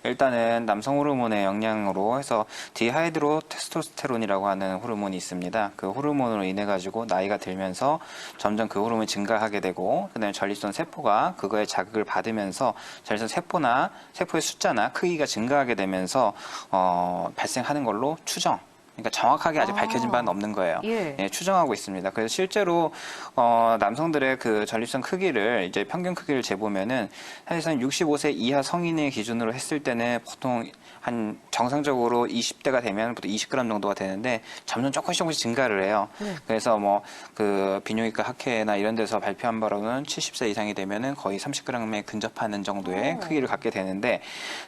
일단은 남성 호르몬의 영향으로 해서 디하이드로 테스토스테론이라고 하는 호르몬이 있습니다. 그 호르몬으로 인해 가지고 나이가 들면서 점점 그 호르몬이 증가하게 되고, 그다음에 전립선 세포가 그거에 자극을 받으면서 전립선 세포나 세포의 숫자나 크기가 증가하게 되면서 발생하는 걸로 추정. 그러니까 정확하게 아직 밝혀진 바는 없는 거예요. 예. 예, 추정하고 있습니다. 그래서 실제로 남성들의 그 전립선 크기를 이제 평균 크기를 재보면은 사실상 65세 이하 성인의 기준으로 했을 때는 보통 한 정상적으로 20대가 되면 보통 20g 정도가 되는데 점점 조금씩 증가를 해요. 네. 그래서 뭐 그 비뇨기과 학회나 이런 데서 발표한 바로는 70세 이상이 되면은 거의 30g에 근접하는 정도의 크기를 갖게 되는데,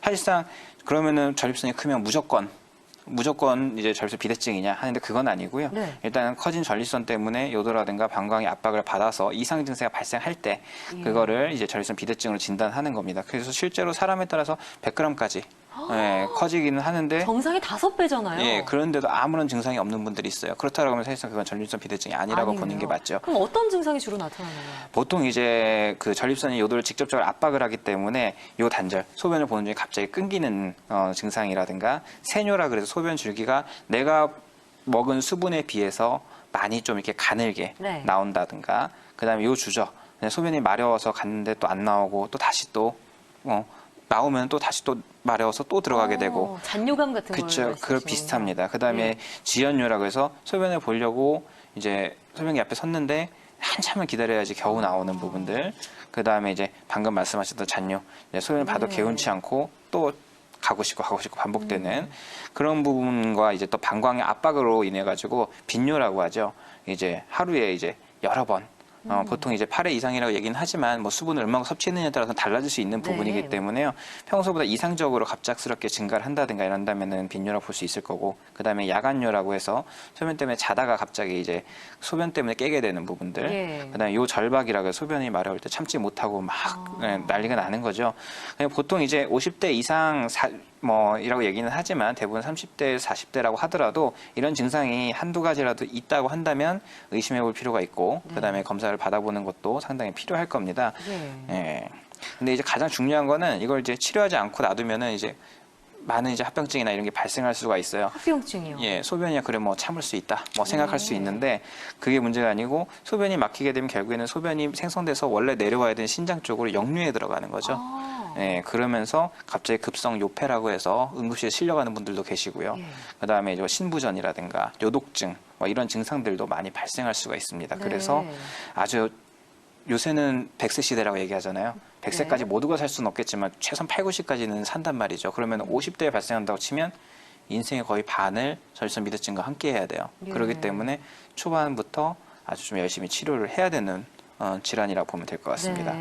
사실상 그러면은 전립선이 크면 무조건 이제 전립선 비대증이냐 하는데 그건 아니고요. 네. 일단 커진 전립선 때문에 요도라든가 방광의 압박을 받아서 이상 증세가 발생할 때 그거를 이제 전립선 비대증으로 진단하는 겁니다. 그래서 실제로 사람에 따라서 100g까지 커지기는 하는데, 정상이 5배잖아요. 예, 그런데도 아무런 증상이 없는 분들이 있어요. 그렇다고 하면 사실상 그건 전립선 비대증이 아니라고 보는 게 맞죠. 그럼 어떤 증상이 주로 나타나나요? 보통 이제 그 전립선이 요도를 직접적으로 압박을 하기 때문에 요 단절, 소변을 보는 중에 갑자기 끊기는 증상이라든가, 세뇨라 그래서 소변 줄기가 내가 먹은 수분에 비해서 많이 좀 이렇게 가늘게 네. 나온다든가, 그다음에 요 주저, 소변이 마려워서 갔는데 또 안 나오고 또 다시 또 나오면 또 다시 또 마려워서 또 들어가게 되고. 잔뇨감 같은 걸 그렇죠. 그 말씀하시는군요. 비슷합니다. 그다음에 지연뇨라고 해서 소변을 보려고 이제 소변기 앞에 섰는데 한참을 기다려야지 겨우 나오는 부분들. 그다음에 이제 방금 말씀하셨던 잔뇨. 소변을 봐도 개운치 않고 또 가고 싶고 반복되는 그런 부분과, 이제 또 방광의 압박으로 인해 가지고 빈뇨라고 하죠. 이제 하루에 이제 여러 번 보통 이제 8회 이상이라고 얘기는 하지만 뭐 수분을 얼마나 섭취했느냐에 따라서 달라질 수 있는 부분이기 때문에요. 평소보다 이상적으로 갑작스럽게 증가를 한다든가 이런다면은 빈뇨라고 볼 수 있을 거고, 그다음에 야간뇨라고 해서 소변 때문에 자다가 갑자기 이제 소변 때문에 깨게 되는 부분들. 그다음에 요 절박이라고 해서 소변이 마려울 때 참지 못하고 막 난리가 나는 거죠. 보통 이제 50대 이상 이라고 얘기는 하지만 대부분 30대, 40대라고 하더라도 이런 증상이 한두 가지라도 있다고 한다면 의심해 볼 필요가 있고, 그다음에 검사를 받아보는 것도 상당히 필요할 겁니다. 예. 근데 이제 가장 중요한 거는 이걸 이제 치료하지 않고 놔두면은 이제 많은 이제 합병증이나 이런 게 발생할 수가 있어요. 합병증이요? 예, 소변이야 그래 뭐 참을 수 있다, 생각할 수 있는데 그게 문제가 아니고, 소변이 막히게 되면 결국에는 소변이 생성돼서 원래 내려와야 되는 신장 쪽으로 역류에 들어가는 거죠. 예, 그러면서 갑자기 급성 요폐라고 해서 응급실에 실려가는 분들도 계시고요. 그다음에 이제 신부전이라든가 요독증 이런 증상들도 많이 발생할 수가 있습니다. 그래서 아주 요새는 100세 시대라고 얘기하잖아요. 100세까지 모두가 살 수는 없겠지만 최소한 8, 90까지는 산단 말이죠. 그러면 50대에 발생한다고 치면 인생의 거의 반을 전립선 비대증과 함께 해야 돼요. 그렇기 때문에 초반부터 아주 좀 열심히 치료를 해야 되는 질환이라고 보면 될 것 같습니다.